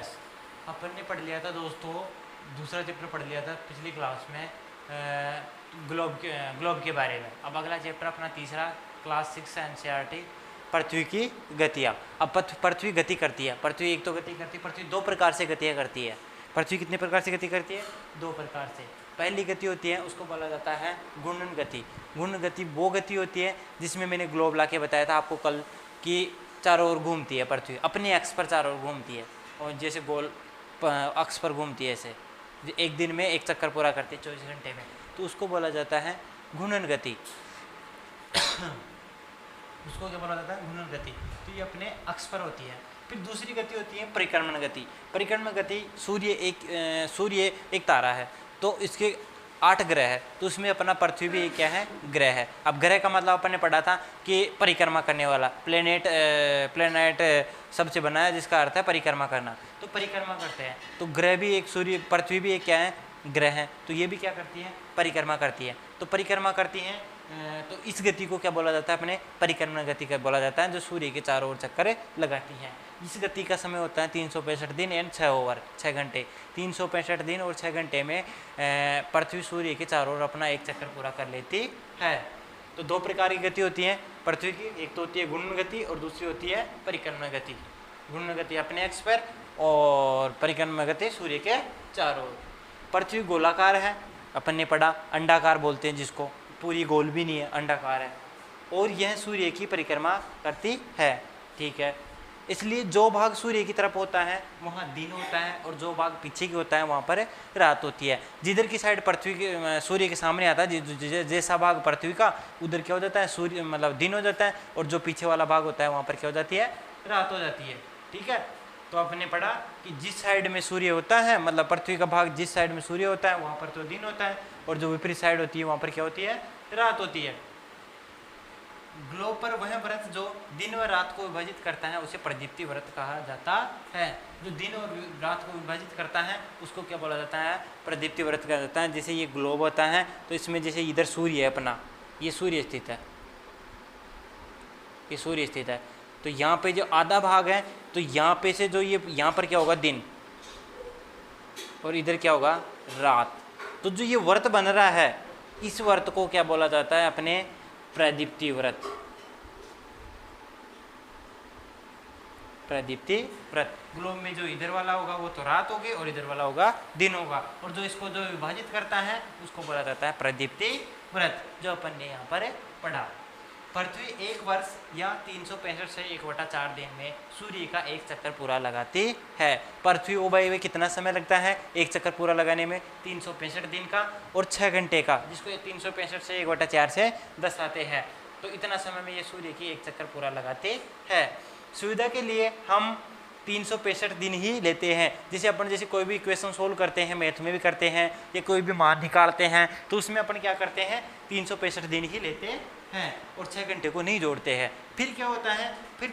Yes, अपन ने पढ़ लिया था दोस्तों, दूसरा चैप्टर पढ़ लिया था पिछली क्लास में ग्लोब के बारे में। अब अगला चैप्टर अपना तीसरा क्लास 6 एनसीईआरटी पृथ्वी की गतियाँ। अब पृथ्वी गति करती है, पृथ्वी एक तो गति करती है, पृथ्वी दो प्रकार से गतियाँ करती है। पृथ्वी कितने प्रकार से गति करती है? दो प्रकार से। पहली गति होती है उसको बोला जाता है घूर्णन गति। घूर्णन गति वो गति होती है जिसमें मैंने ग्लोब ला के बताया था आपको कल कि चारों ओर घूमती है पृथ्वी, अपने अक्ष पर चारों ओर घूमती है, और जैसे गोल अक्ष पर घूमती है, ऐसे एक दिन में एक चक्कर पूरा करती है 24 घंटे में, तो उसको बोला जाता है घूर्णन गति। उसको क्या बोला जाता है? घूर्णन गति। तो ये अपने अक्ष पर होती है। फिर दूसरी गति होती है परिक्रमण गति। परिक्रमण गति, सूर्य एक तारा है, तो इसके 8 ग्रह है, तो उसमें अपना पृथ्वी भी क्या है? ग्रह है। अब ग्रह का मतलब अपन ने पढ़ा था कि परिक्रमा करने वाला, प्लेनेट सबसे बना है, जिसका अर्थ है परिक्रमा करना, तो परिक्रमा करते हैं। तो ग्रह भी एक, सूर्य पृथ्वी भी एक क्या है? ग्रह है। तो ये भी क्या करती है? परिक्रमा करती है। तो परिक्रमा करती हैं, तो इस गति को क्या बोला जाता है? अपने परिक्रमण गति का बोला जाता है, जो सूर्य के चारों ओर चक्कर लगाती है। इस गति का समय होता है 365 दिन एंड 6 ओवर 6 घंटे। 365 दिन और 6 घंटे में पृथ्वी सूर्य के चारों ओर अपना एक चक्कर पूरा कर लेती है। तो दो प्रकार की गति होती है पृथ्वी की, एक तो होती है घूर्णन गति और दूसरी होती है परिक्रमण गति। घूर्णन गति अपने अक्ष पर और परिक्रमण गति सूर्य के चारों ओर। पृथ्वी गोलाकार है, अपन ने पढ़ा, अंडाकार बोलते हैं जिसको, पूरी गोल भी नहीं है, अंडाकार है, और यह सूर्य की परिक्रमा करती है। ठीक है, इसलिए जो भाग सूर्य की तरफ होता है वहाँ दिन होता है, और जो भाग पीछे की होता है वहाँ पर रात होती है। जिधर की साइड पृथ्वी के सूर्य के सामने आता है, जैसा भाग पृथ्वी का, उधर क्या हो जाता है? सूर्य मतलब दिन हो जाता है, और जो पीछे वाला भाग होता है वहाँ पर क्या हो जाती है? रात हो जाती है। ठीक है, तो आपने पढ़ा कि जिस साइड में सूर्य होता है, मतलब पृथ्वी का भाग जिस साइड में सूर्य होता है वहाँ पर तो दिन होता है, और जो विपरीत साइड होती है वहाँ पर क्या होती है? रात होती है। ग्लोब पर वह व्रत जो दिन और रात को विभाजित करता है उसे प्रदीप्ति व्रत कहा जाता है। जो दिन और रात को विभाजित करता है उसको क्या बोला जाता है? प्रदीप्ति व्रत कहा जाता है। जैसे ये ग्लोब होता है, तो इसमें जैसे इधर सूर्य है अपना, ये सूर्य स्थित है, ये सूर्य स्थित है, तो यहाँ पे जो आधा भाग है, तो यहाँ पे से जो ये यहाँ पर क्या होगा? दिन, और इधर क्या होगा? रात। तो जो ये व्रत बन रहा है, इस व्रत को क्या बोला जाता है? अपने प्रदीप्ति व्रत। प्रदीप्ति व्रत। ग्लोब में जो इधर वाला होगा वो तो रात होगी, और इधर वाला होगा दिन होगा, और जो इसको जो विभाजित करता है उसको बोला जाता है प्रदीप्ति व्रत, जो अपन ने यहाँ पर पढ़ा। पृथ्वी एक वर्ष या 365 से 1/4 दिन में सूर्य का एक चक्कर पूरा लगाती है। पृथ्वी उबाई हुए कितना समय लगता है एक चक्कर पूरा लगाने में? 365 दिन का और 6 घंटे का, जिसको 365 से 1/4 से 10 आते हैं, तो इतना समय में ये सूर्य की एक चक्कर पूरा लगाते हैं। सुविधा के लिए हम 365 दिन ही लेते हैं। जैसे अपन जैसे कोई भी इक्वेशन सोल्व करते हैं, मैथ में भी करते हैं, या कोई भी मान निकालते हैं, तो उसमें अपन क्या करते हैं? 365 दिन ही लेते हैं, और 6 घंटे को नहीं जोड़ते हैं। फिर क्या होता है? फिर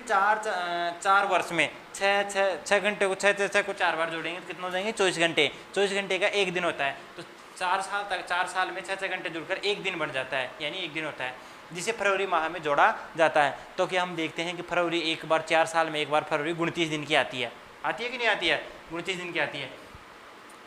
चार वर्ष में 6 घंटे को 6 को 4 बार जोड़ेंगे तो कितना हो जाएंगे? 24 घंटे। 24 घंटे का एक दिन होता है, तो 4 साल में 6 घंटे जुड़कर एक दिन बन जाता है, यानी एक दिन होता है, जिसे फरवरी माह में जोड़ा जाता है। तो क्या हम देखते हैं कि फरवरी एक बार 4 साल में एक बार फरवरी 29 दिन की आती है कि नहीं आती है? 29 दिन की आती है,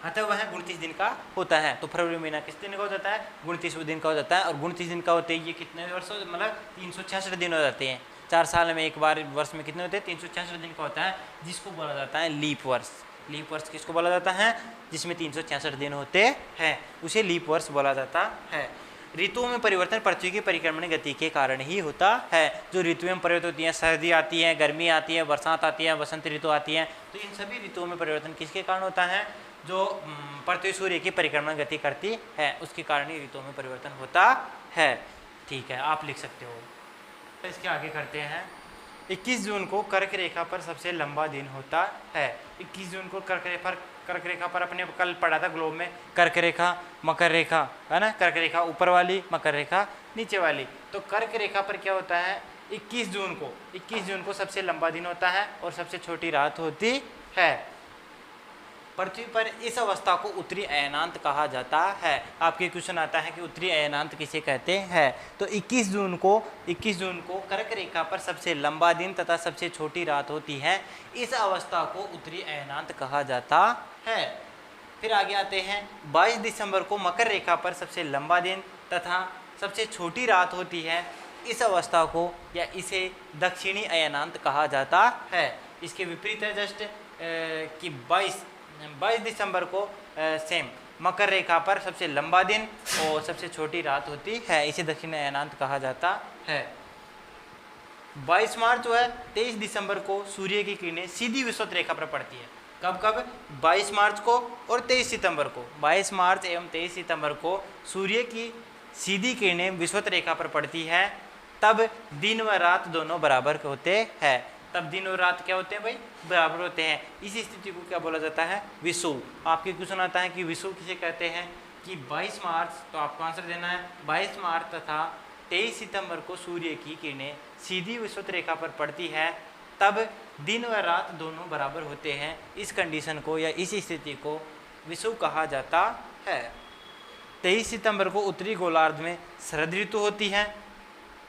अतः वह 29 दिन का होता है। तो फरवरी महीना किस दिन का हो जाता है? 29 दिन का हो जाता है, और 29 दिन का होते ही ये कितने वर्ष, मतलब 366 दिन हो जाते हैं। 4 साल में एक बार वर्ष में कितने होते हैं? 366 दिन का होता है, जिसको बोला जाता है लीप वर्ष। लीप वर्ष किसको बोला जाता है? जिसमें 366 दिन होते हैं, उसे लीप वर्ष बोला जाता है। ऋतुओं में परिवर्तन पृथ्वी की परिक्रमण गति के कारण ही होता है। जो ऋतुएं में परिवर्तन होती हैं, सर्दी आती है, गर्मी आती है, बरसात आती है, वसंत ऋतु आती है, तो इन सभी ऋतुओं में परिवर्तन किसके कारण होता है? जो पृथ्वी सूर्य की परिक्रमण गति करती है, उसके कारण ही ऋतुओं में परिवर्तन होता है। ठीक है, आप लिख सकते हो। इसके आगे करते हैं। 21 जून को कर्क रेखा पर सबसे लंबा दिन होता है। 21 जून को कर्क रेखा पर अपने कल पढ़ा था ग्लोब में, कर्क रेखा, मकर रेखा, है ना? कर्क रेखा ऊपर वाली, मकर रेखा नीचे वाली। तो कर्क रेखा पर क्या होता है? 21 जून को सबसे लंबा दिन होता है और सबसे छोटी रात होती है। पृथ्वी पर इस अवस्था को उत्तरी अयनांत कहा जाता है। आपके क्वेश्चन आता है कि उत्तरी अयनांत किसे कहते हैं। तो 21 जून को कर्क रेखा पर सबसे लंबा दिन तथा सबसे छोटी रात होती है। इस अवस्था को उत्तरी अयनांत कहा जाता है। फिर आगे आते हैं 22 दिसंबर को मकर रेखा पर सबसे लंबा दिन तथा सबसे छोटी रात होती है। इस अवस्था को या इसे दक्षिणी अयनांत कहा जाता है। इसके विपरीत है जस्ट कि 22 दिसंबर को सेम मकर रेखा पर सबसे लंबा दिन और सबसे छोटी रात होती है, इसे दक्षिणी अयनांत कहा जाता है। 22 मार्च जो है 23 दिसंबर को सूर्य की किरणें सीधी विषुवत रेखा पर पड़ती है। कब 22 मार्च को और 23 सितंबर को, 22 मार्च एवं 23 सितंबर को सूर्य की सीधी किरणें विषुवत रेखा पर पड़ती है। तब दिन व रात दोनों बराबर होते हैं। तब दिन और रात क्या होते हैं भाई, बराबर होते हैं। इसी स्थिति को क्या बोला जाता है, विषुव। आपके क्वेश्चन आता है कि विषुव किसे कहते हैं, कि 22 मार्च, तो आपको आंसर देना है 22 मार्च तथा 23 सितंबर को सूर्य की किरणें सीधी विषुवत रेखा पर पड़ती है। तब दिन व रात दोनों बराबर होते हैं। इस कंडीशन को या इस स्थिति को विषुव कहा जाता है। 23 सितंबर को उत्तरी गोलार्ध में शरद ऋतु होती है।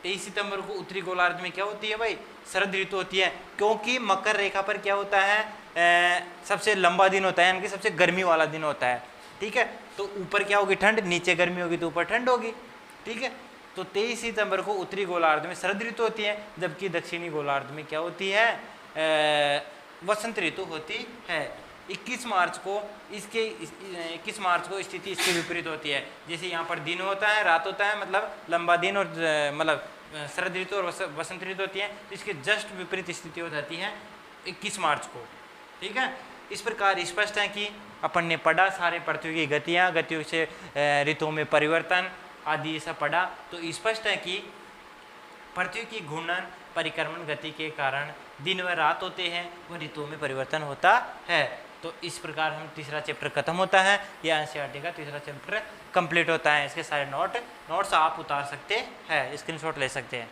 23 सितंबर को उत्तरी गोलार्ध में क्या होती है भाई, शरद ऋतु होती है। क्योंकि मकर रेखा पर क्या होता है, सबसे लंबा दिन होता है, यानी कि सबसे गर्मी वाला दिन होता है। ठीक है, तो ऊपर क्या होगी, ठंड, नीचे गर्मी होगी तो ऊपर ठंड होगी। ठीक है, तो 23 सितंबर को उत्तरी गोलार्ध में शरद ऋतु होती है, जबकि दक्षिणी गोलार्ध में क्या होती है, वसंत ऋतु होती है। 21 मार्च को स्थिति इसके विपरीत होती है। जैसे यहाँ पर दिन होता है, रात होता है, मतलब लंबा दिन और मतलब शरद ऋतु और वसंत ऋतु होती है, तो इसके जस्ट विपरीत स्थिति हो जाती है 21 मार्च को। ठीक है, इस प्रकार स्पष्ट है कि अपन ने पढ़ा सारे पृथ्वी की गतियों से ऋतुओं में परिवर्तन आदि ऐसा पढ़ा। तो स्पष्ट है कि पृथ्वी की घूर्णन परिक्रमण गति के कारण दिन व रात होते हैं, वह ऋतुओं में परिवर्तन होता है। तो इस प्रकार हम तीसरा चैप्टर खत्म होता है, या एनसीईआरटी का तीसरा चैप्टर कंप्लीट होता है। इसके सारे नोट्स आप उतार सकते हैं, स्क्रीनशॉट ले सकते हैं।